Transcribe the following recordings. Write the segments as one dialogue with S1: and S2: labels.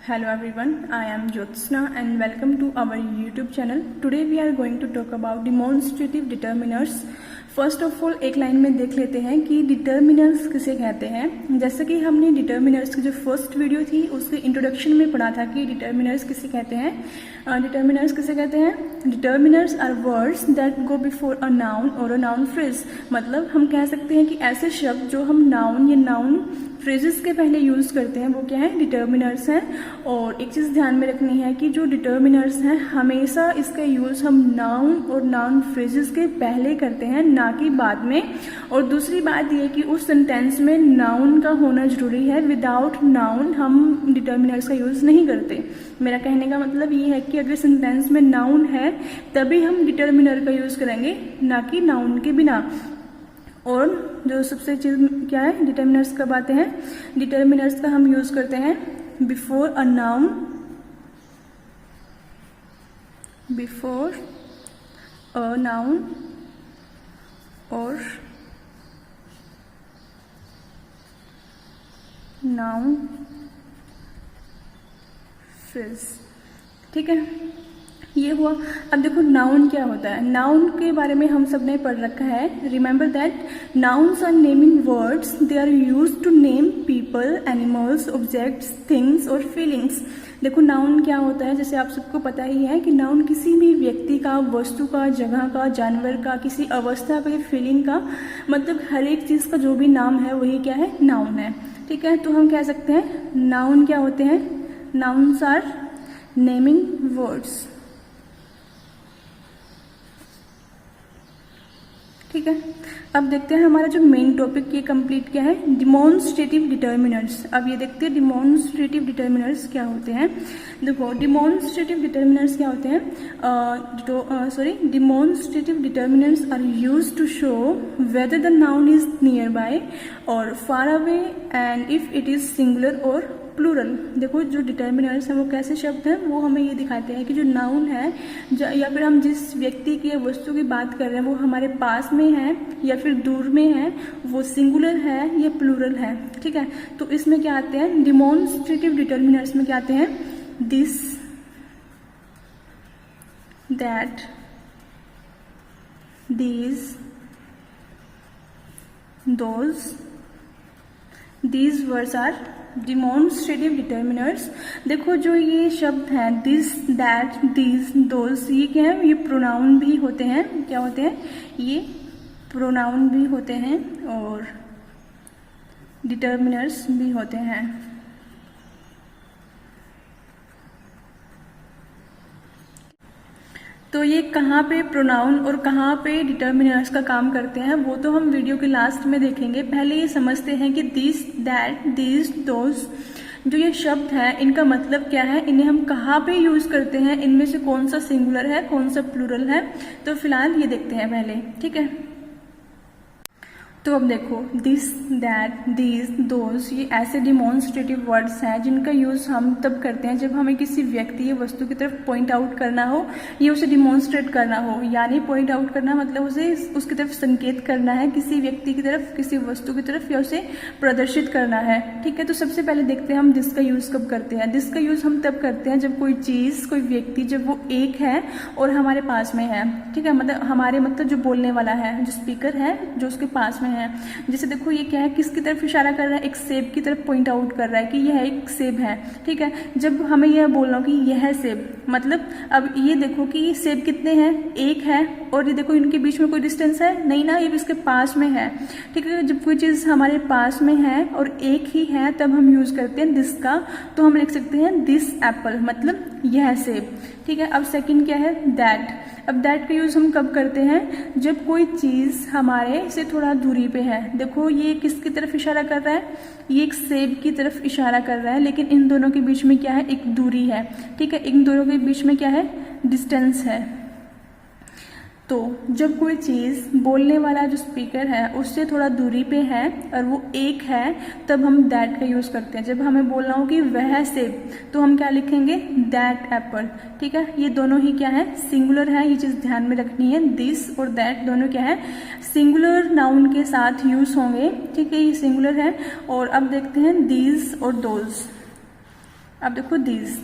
S1: Hello everyone, I am Jyotsna and welcome to our YouTube channel. Today we are going to talk about demonstrative determiners. First of all एक line में देख लेते हैं कि determiners किसे कहते हैं। जैसे कि हमने डिटर्मिनर्स की जो फर्स्ट वीडियो थी उसके इंट्रोडक्शन में पढ़ा था कि डिटर्मिनर्स किसे कहते हैं। डिटर्मिनर्स किसे कहते हैं? Determiners are words that go before a noun और अ नाउन फ्रेज। मतलब हम कह सकते हैं कि ऐसे शब्द जो हम नाउन या नाउन फ्रेजेस के पहले यूज करते हैं वो क्या है? डिटर्मिनर्स हैं। और एक चीज ध्यान में रखनी है कि जो डिटर्मिनर्स हैं हमेशा इसका यूज हम नाउन और नाउन फ्रेजेस के पहले करते हैं, ना कि बाद में। और दूसरी बात यह कि उस सेंटेंस में नाउन का होना जरूरी है। विदाउट नाउन हम डिटर्मिनर्स का यूज नहीं करते। मेरा कहने का मतलब ये है कि अगर सेंटेंस में नाउन है तभी हम डिटर्मिनर का यूज करेंगे, ना कि नाउन के बिना। और जो सबसे चीज क्या है, डिटर्मिनर्स कब आते हैं? डिटर्मिनर्स का हम यूज करते हैं before a noun, before a noun और नाउन फ्रेज। ठीक है, ये हुआ। अब देखो नाउन क्या होता है। नाउन के बारे में हम सब ने पढ़ रखा है। Remember that nouns are naming words, they are used to name people, animals, objects, things और फीलिंग्स। देखो नाउन क्या होता है, जैसे आप सबको पता ही है कि नाउन किसी भी व्यक्ति का, वस्तु का, जगह का, जानवर का, किसी अवस्था का या फीलिंग का, मतलब हर एक चीज का जो भी नाम है वही क्या है? नाउन है। ठीक है, तो हम कह सकते हैं नाउन क्या होते हैं? Nouns are naming words. ठीक है, अब देखते हैं हमारा जो मेन टॉपिक ये कंप्लीट क्या है, डिमॉन्स्ट्रेटिव डिटर्मिनर्स। अब ये देखते हैं डिमॉन्स्ट्रेटिव डिटर्मिनर्स क्या होते हैं। देखो डिमॉन्स्ट्रेटिव डिटर्मिनर्स क्या होते हैं, demonstrative determiners are used to show whether the noun is near by और far away and if it is singular और प्लूरल। देखो जो डिटर्मिनर्स हैं वो कैसे शब्द हैं, वो हमें ये दिखाते हैं कि जो नाउन है या फिर हम जिस व्यक्ति की या वस्तु की बात कर रहे हैं वो हमारे पास में है या फिर दूर में है, वो सिंगुलर है या प्लूरल है। ठीक है, तो इसमें क्या आते हैं? डिमॉन्स्ट्रेटिव डिटर्मिनर्स में क्या आते हैं? This, that, these, those, these words are demonstrative determiners. देखो जो ये शब्द हैं दिस, दैट, दीज, दोज, ये क्या है? ये प्रोनाउन भी होते हैं। क्या होते हैं? ये प्रोनाउन भी होते हैं और डिटर्मिनर्स भी होते हैं। तो ये कहाँ पे प्रोनाउन और कहाँ पे डिटर्मिनर्स का काम करते हैं वो तो हम वीडियो के लास्ट में देखेंगे। पहले ये समझते हैं कि दिस, दैट, दिस, दोज जो ये शब्द हैं इनका मतलब क्या है, इन्हें हम कहाँ पे यूज करते हैं, इनमें से कौन सा सिंगुलर है, कौन सा प्लूरल है। तो फिलहाल ये देखते हैं पहले। ठीक है, तो अब देखो दिस, दैट, दीज, दोज ये ऐसे डिमॉन्स्ट्रेटिव वर्ड्स हैं जिनका यूज हम तब करते हैं जब हमें किसी व्यक्ति या वस्तु की तरफ पॉइंट आउट करना हो या उसे डिमॉन्स्ट्रेट करना हो। यानी पॉइंट आउट करना मतलब उसे उसकी तरफ संकेत करना है, किसी व्यक्ति की तरफ, किसी वस्तु की तरफ, या उसे प्रदर्शित करना है। ठीक है, तो सबसे पहले देखते हैं हम दिस का यूज कब करते हैं। दिस का यूज हम तब करते हैं जब कोई चीज, कोई व्यक्ति जब वो एक है और हमारे पास में है। ठीक है, मतलब हमारे मतलब जो बोलने वाला है, जो स्पीकर है, जो उसके पास में है। जैसे देखो ये क्या है, किसकी तरफ इशारा कर रहा है? एक सेब की तरफ पॉइंट आउट कर रहा है कि यह एक सेब है। ठीक है, जब हमें यह बोलना हो कि यह है सेब, मतलब अब ये देखो कि ये सेब कितने हैं? एक है। और ये देखो इनके बीच में कोई डिस्टेंस है नहीं ना, ये इसके पास में है। ठीक है, जब कोई चीज हमारे पास में है और एक ही है तब हम यूज करते हैं दिस का। तो हम लिख सकते हैं दिस एप्पल, मतलब यह सेब। ठीक है, अब सेकंड क्या है? दैट। अब दैट का यूज हम कब करते हैं? जब कोई चीज हमारे से थोड़ा दूरी पे है। देखो ये किसकी तरफ इशारा कर रहा है? ये एक सेब की तरफ इशारा कर रहा है, लेकिन इन दोनों के बीच में क्या है? एक दूरी है। ठीक है, इन दोनों के बीच में क्या है? डिस्टेंस है। तो जब कोई चीज बोलने वाला जो स्पीकर है उससे थोड़ा दूरी पे है और वो एक है तब हम दैट का यूज करते हैं। जब हमें बोलना हो कि वह सेब तो हम क्या लिखेंगे? That Apple. ठीक है, ये दोनों ही क्या है? सिंगुलर है। ये चीज ध्यान में रखनी है। दिस और दैट दोनों क्या है? सिंगुलर नाउन के साथ यूज होंगे। ठीक है, ये सिंगुलर है। और अब देखते हैं दीज और दोज। अब देखो दीज,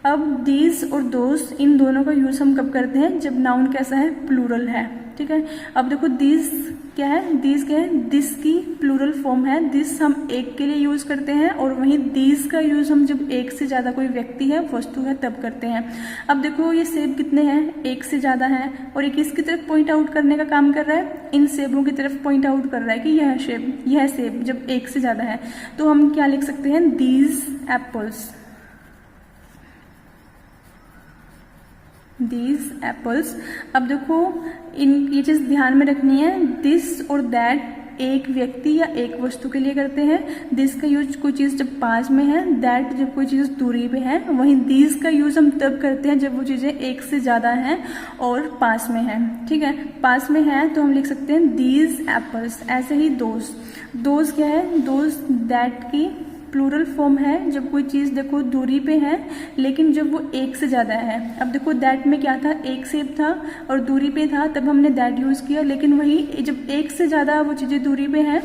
S1: अब दीज और दोस इन दोनों का यूज हम कब करते हैं, जब नाउन कैसा है, प्लूरल है। ठीक है, अब देखो दीज क्या है, दीज क्या है, दिस की प्लूरल फॉर्म है। दिस हम एक के लिए यूज करते हैं और वहीं दीज का यूज हम जब एक से ज्यादा कोई व्यक्ति है, वस्तु है, तब करते हैं। अब देखो ये सेब कितने हैं, एक से ज्यादा है, और ये किसकी तरफ पॉइंट आउट करने का काम कर रहा है, इन सेबों की तरफ पॉइंट आउट कर रहा है कि यह सेब जब एक से ज्यादा है, तो हम क्या लिख सकते हैं, दीज एप्पल्स, दीज एप्पल्स। अब देखो ये चीज ध्यान में रखनी है, दिस और दैट एक व्यक्ति या एक वस्तु के लिए करते हैं। दिस का यूज कोई चीज जब पास में है, दैट जब कोई चीज दूरी पे है, वहीं दीज का यूज हम तब करते हैं जब वो चीजें एक से ज्यादा हैं और पास में है। ठीक है, पास में है तो हम लिख सकते हैं दीज एप्पल्स। ऐसे ही दोज क्या है, दोज दैट की प्लूरल फॉर्म है जब कोई चीज देखो दूरी पे है लेकिन जब वो एक से ज्यादा है। अब देखो दैट में क्या था, एक सेब था और दूरी पे था, तब हमने दैट यूज किया, लेकिन वही जब एक से ज्यादा वो चीजें दूरी पे है,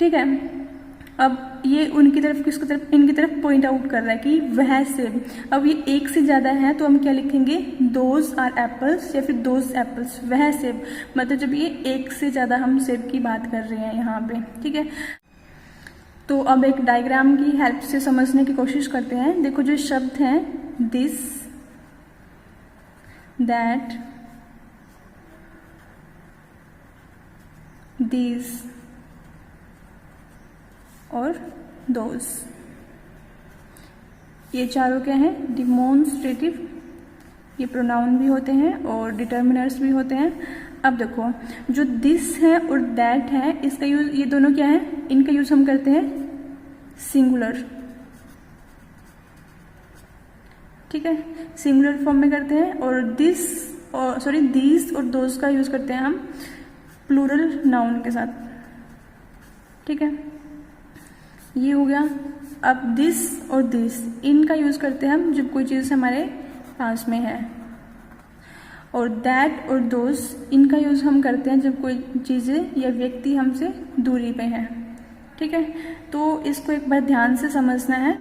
S1: ठीक है, अब ये उनकी तरफ किसकी तरफ, इनकी तरफ पॉइंट आउट कर रहा है कि वह सेब। अब ये एक से ज्यादा है तो हम क्या लिखेंगे, दोज आर एप्पल्स या फिर दोज एप्पल्स, वह सेब। मतलब जब ये एक से ज्यादा हम सेब की बात कर रहे हैं यहाँ पे। ठीक है, तो अब एक डायग्राम की हेल्प से समझने की कोशिश करते हैं। देखो जो शब्द हैं दिस, दैट, दीज और दोज, ये चारों क्या हैं, डिमॉन्स्ट्रेटिव, ये प्रोनाउन भी होते हैं और डिटर्मिनर्स भी होते हैं। अब देखो जो दिस है और दैट है, इसका यूज, ये दोनों क्या है, इनका यूज हम करते हैं सिंगुलर। ठीक है, सिंगुलर फॉर्म में करते हैं, और दीज और दोज का यूज करते हैं हम प्लूरल नाउन के साथ। ठीक है, ये हो गया। अब दिस और दिस इनका यूज करते हैं हम जब कोई चीज हमारे पास में है, और दैट और दोज इनका यूज हम करते हैं जब कोई चीजें या व्यक्ति हमसे दूरी पे है। ठीक है, तो इसको एक बार ध्यान से समझना है।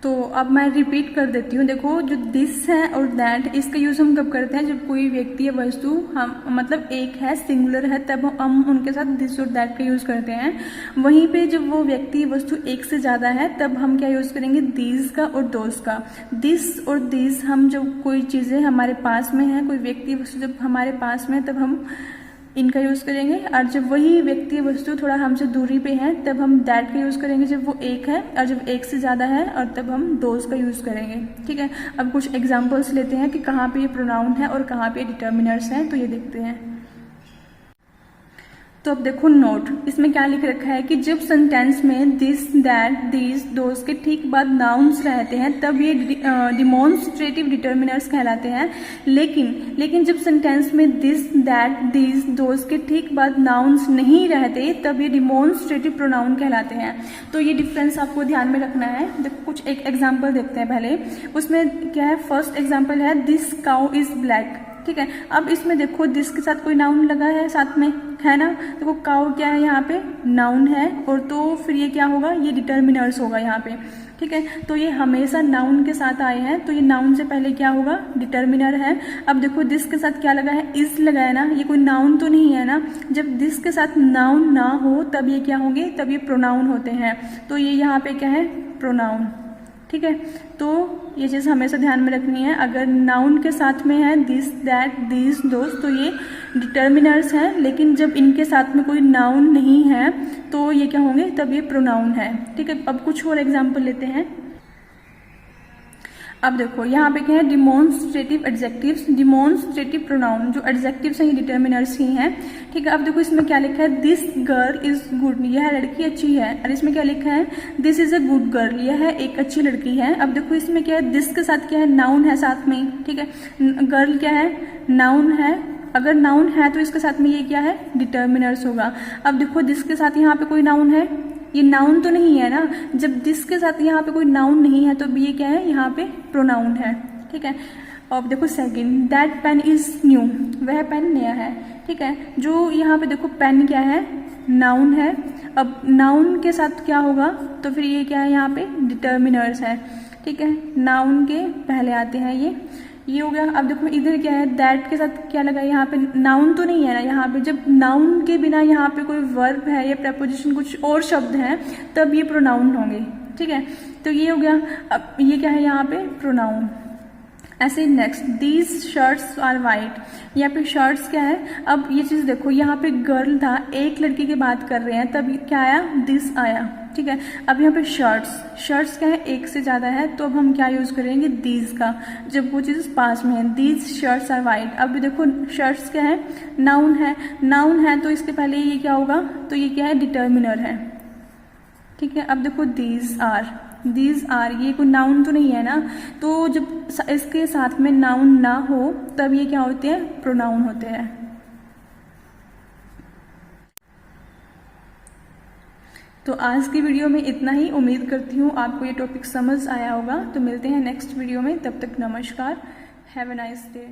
S1: तो अब मैं रिपीट कर देती हूँ। देखो जो दिस है और दैट, इसका यूज हम कब करते हैं, जब कोई व्यक्ति या वस्तु हम मतलब एक है, सिंगुलर है, तब हम उनके साथ दिस और दैट का यूज करते हैं। वहीं पे जब वो व्यक्ति वस्तु एक से ज्यादा है, तब हम क्या यूज करेंगे, दीज का और दोज का। दिस और दीज हम जब कोई चीजें हमारे पास में है, कोई व्यक्ति वस्तु जब हमारे पास में, तब हम इनका यूज करेंगे, और जब वही व्यक्ति वस्तु थोड़ा हमसे दूरी पे है, तब हम दैट का यूज करेंगे जब वो एक है, और जब एक से ज्यादा है, और तब हम दोज का यूज करेंगे। ठीक है, अब कुछ एग्जांपल्स लेते हैं कि कहाँ पे ये प्रोनाउन है और कहाँ पे डिटर्मिनर्स हैं, तो ये देखते हैं। तो अब देखो नोट, इसमें क्या लिख रखा है कि जब सेंटेंस में दिस, दैट, दीज, दोज के ठीक बाद नाउन्स रहते हैं, तब ये डिमॉन्स्ट्रेटिव डिटर्मिनर्स कहलाते हैं। लेकिन जब सेंटेंस में दिस, दैट, दीज, दोज के ठीक बाद नाउन्स नहीं रहते, तब ये डिमॉन्स्ट्रेटिव प्रोनाउन कहलाते हैं। तो ये डिफरेंस आपको ध्यान में रखना है। देखो कुछ एक एग्जाम्पल देखते हैं पहले। उसमें क्या है, फर्स्ट एग्जाम्पल है दिस काउ इज ब्लैक। ठीक है, अब इसमें देखो दिस के साथ कोई नाउन लगा है साथ में, है ना। देखो काउ क्या है, यहाँ पे नाउन है, और तो फिर ये क्या होगा, ये डिटर्मिनर्स होगा यहाँ पे। ठीक है, तो ये हमेशा नाउन के साथ आए हैं, तो ये नाउन से पहले क्या होगा, डिटर्मिनर है। अब देखो दिस के साथ क्या लगा है, इज लगा है ना, ये कोई नाउन तो नहीं है ना। जब दिस के साथ नाउन ना हो तब ये क्या होंगे, तब ये प्रोनाउन होते हैं। तो ये यहाँ पे क्या है, प्रोनाउन। ठीक है, तो ये चीज़ हमेशा ध्यान में रखनी है। अगर नाउन के साथ में है दिस, दैट, दीज, दोज, तो ये डिटर्मिनर्स हैं, लेकिन जब इनके साथ में कोई नाउन नहीं है तो ये क्या होंगे, तब ये प्रोनाउन है। ठीक है, अब कुछ और एग्जाम्पल लेते हैं। अब देखो यहाँ पे क्या है, डिमॉन्स्ट्रेटिव एडजेक्टिव्स, डिमॉन्स्ट्रेटिव प्रोनाउन, जो एडजेक्टिव्स हैं ये डिटर्मिनर्स ही हैं। ठीक है, अब देखो इसमें क्या लिखा है, दिस गर्ल इज गुड, यह लड़की अच्छी है। और इसमें क्या लिखा है, this is a good girl, यह एक अच्छी लड़की है। अब देखो इसमें क्या है, दिस के साथ क्या है, नाउन है साथ में। ठीक है, गर्ल क्या है, नाउन है। अगर नाउन है तो इसके साथ में ये क्या है, डिटर्मिनर्स होगा। अब देखो दिस के साथ यहाँ पे कोई नाउन है, ये नाउन तो नहीं है ना। जब दिस के साथ यहाँ पे कोई नाउन नहीं है तो ये क्या है, यहाँ पे प्रोनाउन है। ठीक है, अब देखो second, that pain is new, वह पेन नया है। ठीक है, जो यहाँ पे देखो पेन क्या है, नाउन है। अब नाउन के साथ क्या होगा, तो फिर ये क्या है, यहाँ पे डिटर्मिनर्स है। ठीक है, नाउन के पहले आते हैं ये हो गया। अब देखो इधर क्या है, दैट के साथ क्या लगा, यहाँ पे नाउन तो नहीं है ना, यहाँ पे जब नाउन के बिना यहाँ पे कोई वर्ब है या प्रपोजिशन कुछ और शब्द है तब ये प्रोनाउन होंगे, ठीक है। तो ये हो गया। अब ये क्या है यहाँ पे, प्रोनाउन। ऐसे next, these shirts are white, यहाँ पे शर्ट्स क्या है, अब ये चीज देखो, यहाँ पे गर्ल था, एक लड़की की बात कर रहे हैं, तब क्या आया, दिस आया, ठीक है। अब यहाँ पे शर्ट्स क्या है, एक से ज्यादा है, तो अब हम क्या यूज करेंगे, दीज का, जब वो चीज पास में है, दीज शर्ट्स आर वाइट। अब देखो शर्ट्स क्या है, नाउन है तो इसके पहले ये क्या होगा, तो ये क्या है, डिटर्मिनर है, ठीक है। अब देखो दीज आर, ये कोई नाउन तो नहीं है ना, तो जब इसके साथ में नाउन ना हो तब ये क्या होते हैं, प्रोनाउन होते हैं। तो आज की वीडियो में इतना ही। उम्मीद करती हूँ आपको ये टॉपिक समझ आया होगा। तो मिलते हैं नेक्स्ट वीडियो में, तब तक नमस्कार, हैव अ नाइस डे।